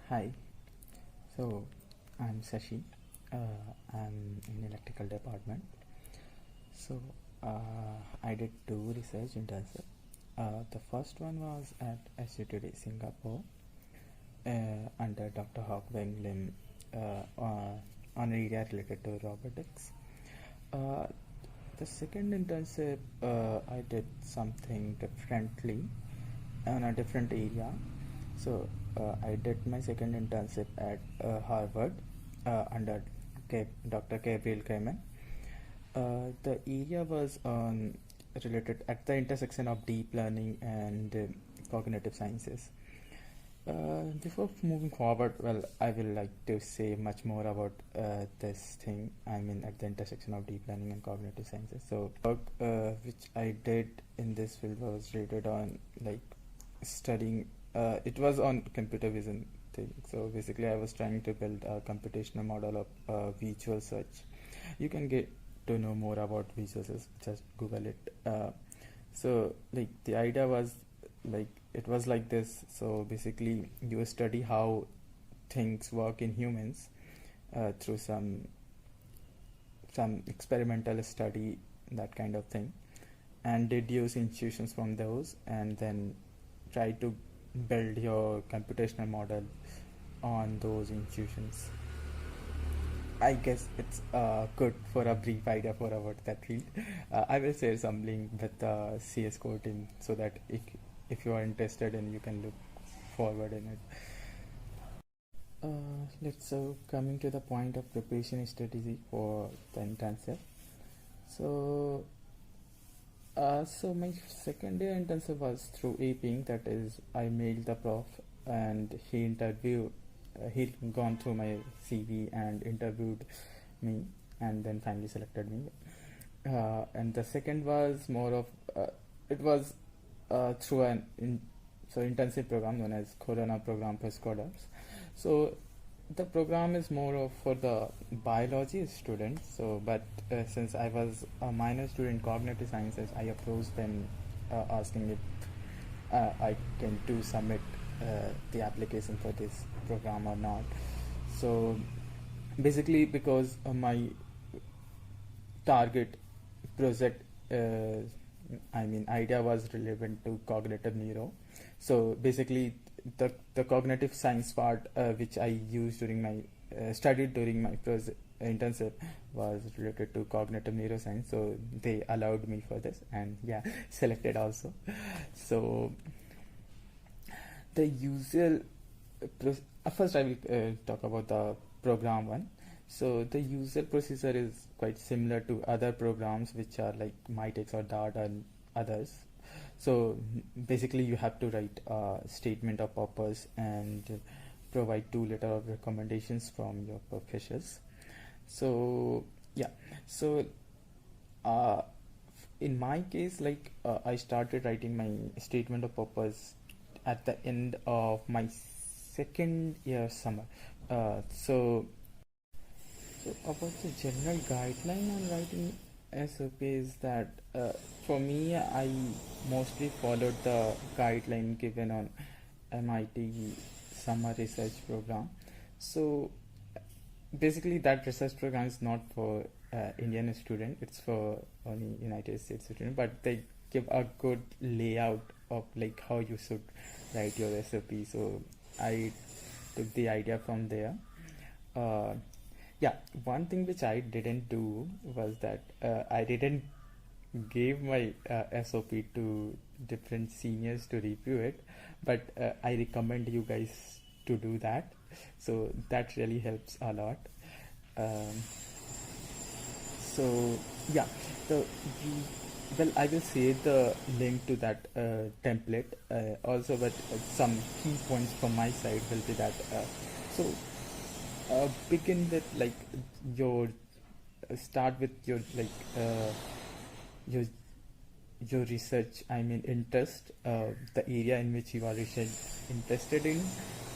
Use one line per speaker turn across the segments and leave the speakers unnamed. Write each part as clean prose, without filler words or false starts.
Hi, so I'm Shashi. I'm in electrical department. So I did two research internships. The first one was at IITK Singapore under Dr. Hawk Weng Lim on an area related to robotics. Uh, the second internship I did something differently on a different area. So I did my second internship at Harvard under Dr. Gabriel Kremen. The area was related at the intersection of deep learning and cognitive sciences. Before moving forward, well, I will like to say much more about this thing. I mean, at the intersection of deep learning and cognitive sciences. So, work which I did in this field was related on like studying. It was on computer vision thing. So basically, I was trying to build a computational model of visual search. You can get to know more about visual search. Just Google it. So like the idea was like it was like this. So basically you study how things work in humans through some experimental study, that kind of thing, and deduce intuitions from those, and then try to build your computational model on those intuitions. I guess it's good for a brief idea for about that field. I will share some link with the CS core team so that if you are interested and you can look forward in it. Let's so coming to the point of preparation strategy for the internship. So, so my second year internship was through APing. That is, I mailed the prof and he interviewed. He gone through my CV and interviewed me, and then finally selected me. And the second was more of it was through an intensive program known as Corona Program for Scholars. So the program is more of for the biology students. So, but since I was a minor student cognitive sciences, I approached them asking if I can do submit the application for this program or not. So basically, because my target project idea was relevant to cognitive neuro. So basically the cognitive science part which I used during my studied during my internship was related to cognitive neuroscience, so they allowed me for this, and yeah, selected also. So the usual first I will talk about the program one. So the user procedure is quite similar to other programs which are like MyTex or Dart and others. So basically you have to write a statement of purpose and provide 2 letters of recommendations from your professors. So yeah, so in my case, like I started writing my statement of purpose at the end of my second year summer. So about the general guideline on writing SOP is that for me, I mostly followed the guideline given on MIT summer research program. So basically, that research program is not for Indian student; it's for only United States student. But they give a good layout of like how you should write your SOP. So I took the idea from there. Yeah, one thing which I didn't do was that I didn't give my SOP to different seniors to review it, but I recommend you guys to do that. So that really helps a lot. Um, so yeah, so well, I will say the link to that template also, but some key points from my side will be that. So begin with like your start with your like your your research interest, the area in which you are research interested in,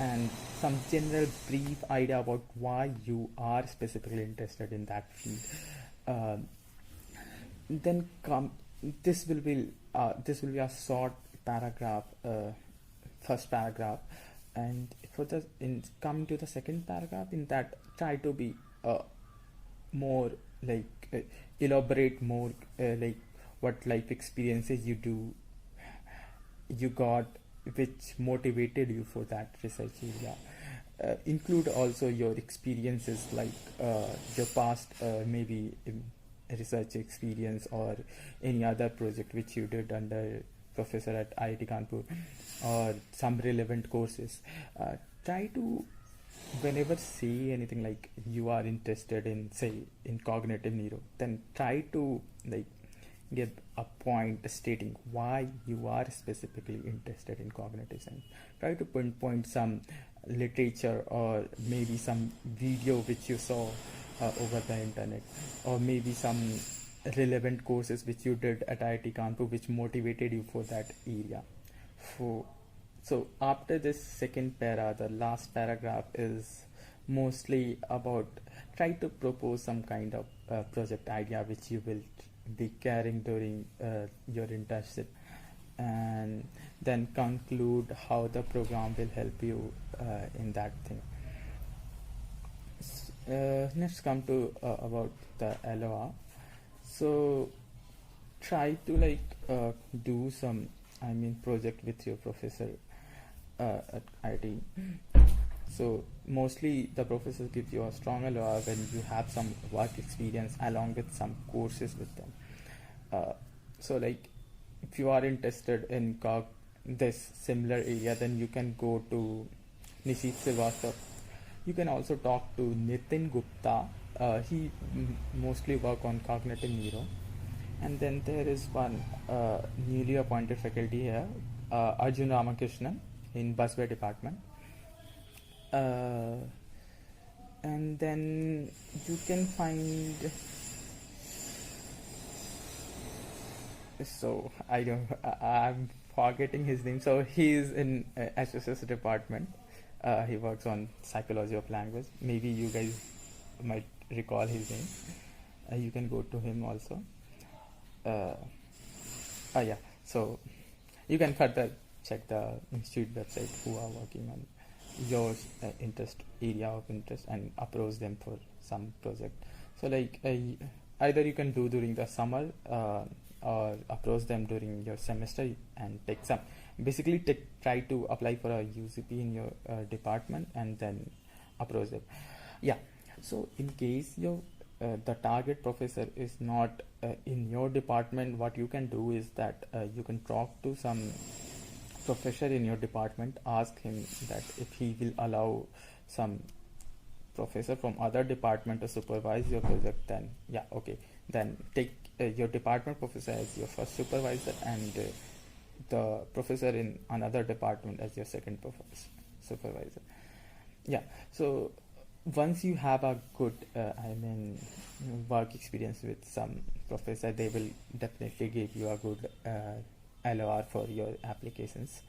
and some general brief idea about why you are specifically interested in that field. Then come this will be a short paragraph, first paragraph And for the in coming to the second paragraph, in that try to be more like elaborate more like what life experiences you got which motivated you for that research area. Include also your experiences like your past maybe research experience or any other project which you did under professor at IIT Kanpur or some relevant courses. Try to whenever say anything like you are interested in say in cognitive neuro, then try to like give a point stating why you are specifically interested in cognitive science. Try to pinpoint some literature or maybe some video which you saw over the internet, or maybe some relevant courses which you did at IIT Kanpur which motivated you for that area. For so after this second para, the last paragraph is mostly about try to propose some kind of project idea which you will be carrying during your internship, and then conclude how the program will help you in that thing. Next come to about the LOR. So try to like do some project with your professor at IT. So mostly the professors give you a strong LOR when you have some work experience along with some courses with them. So like if you are interested in this similar area, then you can go to Nishit Srivastava. You can also talk to Nitin Gupta. He mostly work on cognitive neuro. And then there is one newly appointed faculty here, Arjun Ramakrishnan in busway department. And then you can find, so I'm forgetting his name. So he is in SSS department. He works on psychology of language. Maybe you guys might recall his name. You can go to him also. Yeah, so you can further check the institute website who are working on your interest area of interest and approach them for some project. So like either you can do during the summer or approach them during your semester and take some basically try to apply for a UCP in your department and then approach them. Yeah, so in case your the target professor is not in your department, what you can do is that you can talk to some professor in your department, ask him that if he will allow some professor from other department to supervise your project. Then yeah, okay, then take your department professor as your first supervisor and the professor in another department as your second supervisor. Yeah, so once you have a good work experience with some professor, they will definitely give you a good LOR for your applications.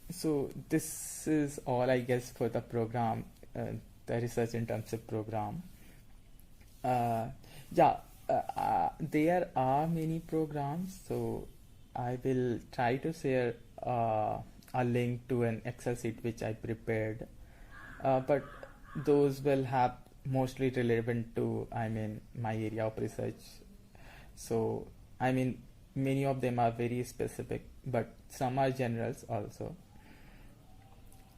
So this is all I guess for the program, the research internship program. There are many programs, so I will try to share a link to an Excel sheet which I prepared, but those will have mostly relevant to my area of research. So many of them are very specific, but some are generals also.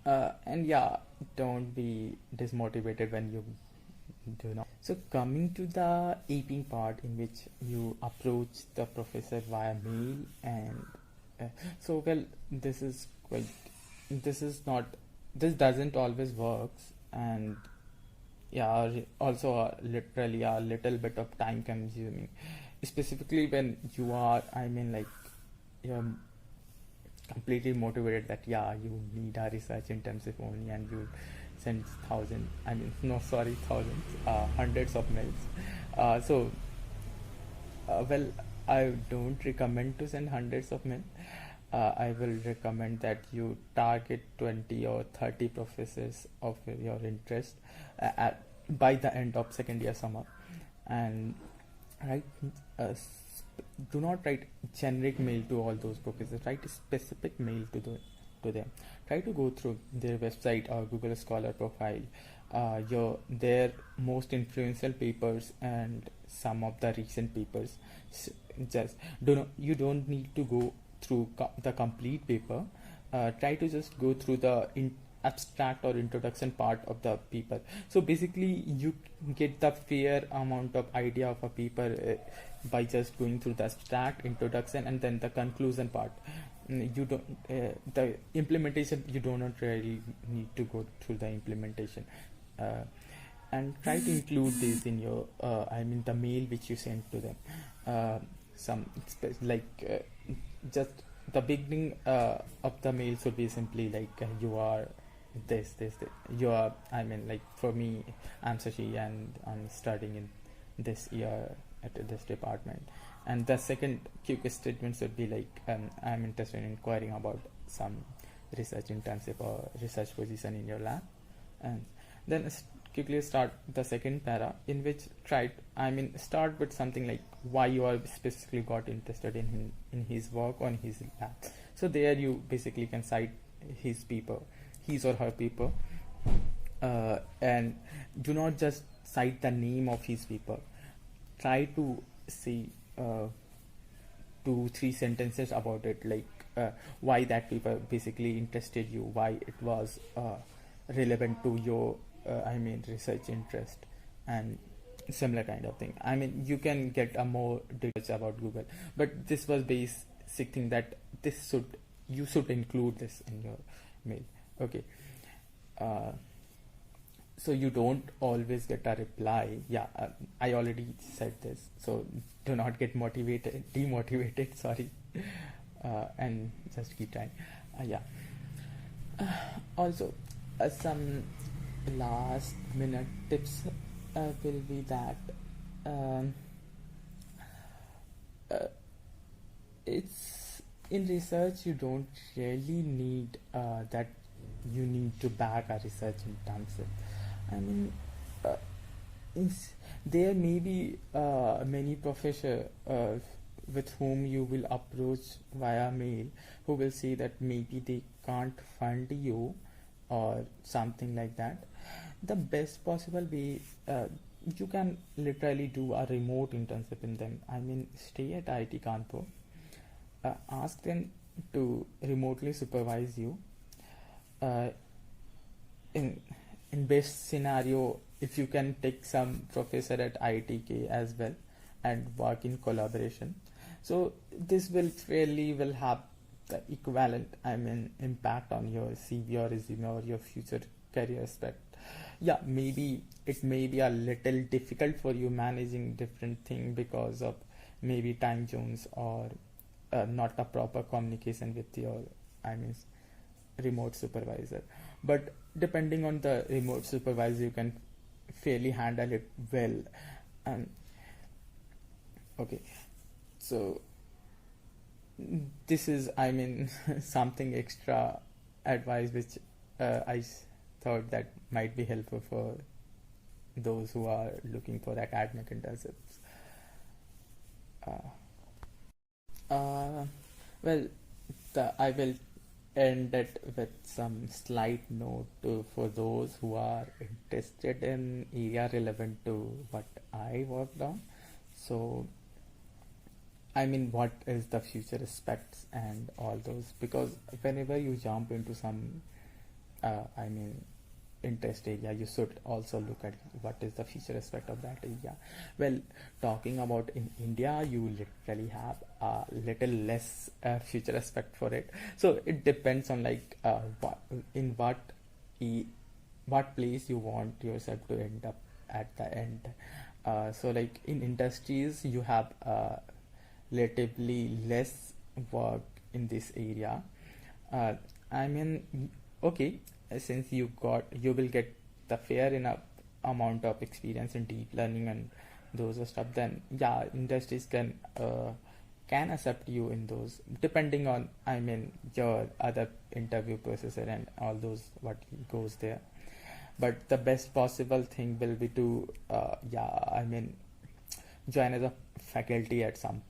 And yeah, don't be dismotivated when you do not. So coming to the aping part, in which you approach the professor via mail, and this doesn't always works, and yeah, also literally a little bit of time consuming, specifically when you are you're completely motivated that you need a research intensive only, and you send hundreds of mails. I don't recommend to send hundreds of mails. I will recommend that you target 20 or 30 professors of your interest by the end of second year summer, and do not write generic mail to all those professors. Write a specific mail to to them. Try to go through their website or Google Scholar profile, their most influential papers and some of the recent papers. Just you don't need to go through the complete paper. Try to just go through the abstract or introduction part of the paper. So basically you get the fair amount of idea of a paper by just going through the abstract, introduction, and then the conclusion part. You don't the implementation, you do not really need to go through the implementation. And try to include this in your the mail which you send to them. Just the beginning of the mail should be simply like you are this you are, for me, I'm Shashi and I'm studying in this year at this department. And the second quick statement should be like I'm interested in inquiring about some research internship or research position in your lab. And then quickly start the second para, in which start with something like why you are specifically got interested in his work on his lab. So there you basically can cite his or her paper, and do not just cite the name of his paper. Try to say 2-3 sentences about it, like why that paper basically interested you, why it was relevant to your research interest, and similar kind of thing. You can get a more details about Google, but this was basic thing that you should include this in your mail. Okay. So you don't always get a reply. I already said this, so do not get demotivated, sorry, and just keep trying. Also, some last minute tips will be that it's in research, you don't really need that you need to back a research internship. There may be many professors with whom you will approach via mail who will say that maybe they can't fund you or something like that. The best possible way, you can literally do a remote internship in them. Stay at IIT Kanpur, ask them to remotely supervise you. In best scenario, if you can take some professor at IITK as well and work in collaboration, so this will have the equivalent impact on your CV or resume or your future career aspect. Maybe it may be a little difficult for you managing different things because of maybe time zones or not a proper communication with your remote supervisor, but depending on the remote supervisor, you can fairly handle it well. Okay, so this is something extra advice which I thought that might be helpful for those who are looking for academic internships. I will end it with some slight note for those who are interested in area relevant to what I worked on. So what is the future aspects and all those, because whenever you jump into some interest area, you should also look at what is the future aspect of that area. Well, talking about in India, you literally have a little less future aspect for it. So it depends on what place you want yourself to end up at the end. So like in industries, you have relatively less work in this area. Okay, since you will get the fair enough amount of experience in deep learning and those stuff, then industries can accept you in those, depending on your other interview processor and all those what goes there. But the best possible thing will be to join as a faculty at some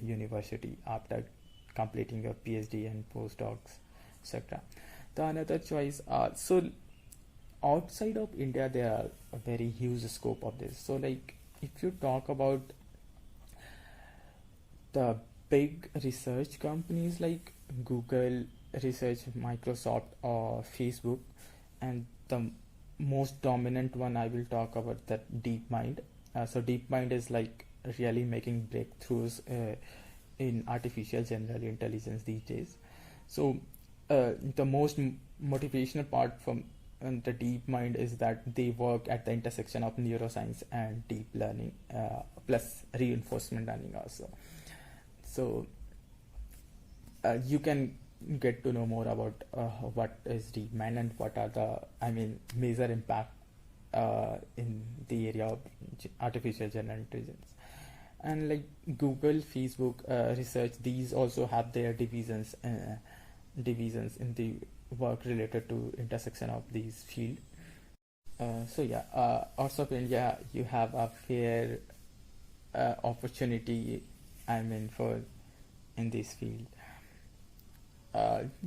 university after completing your PhD and postdocs etc. The another choice outside of India there are a very huge scope of this. So like if you talk about the big research companies like Google Research, Microsoft, or Facebook, and the most dominant one I will talk about, that DeepMind. So DeepMind is like really making breakthroughs in artificial general intelligence these days. So the most motivational part from the DeepMind is that they work at the intersection of neuroscience and deep learning, plus reinforcement learning also. So you can get to know more about what is DeepMind and what are the major impact in the area of artificial general intelligence. And like Google, Facebook, research, these also have their divisions in the work related to intersection of these field. So yeah, also of India, you have a fair opportunity for in this field.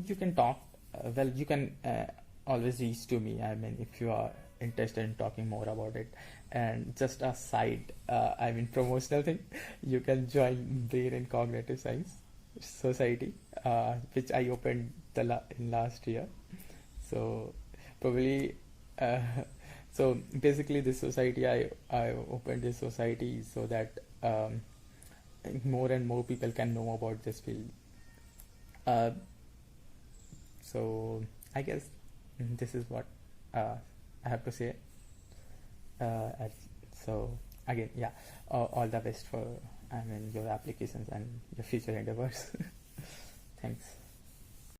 You can talk, you can always reach to me, if you are interested in talking more about it. And just a side promotional thing, you can join Brain and Cognitive Science Society, which I opened in last year. So probably so basically this society, I opened this society so that more and more people can know about this field. So I guess this is what I have to say. So again, yeah, all the best for your applications and your future endeavors. Thanks.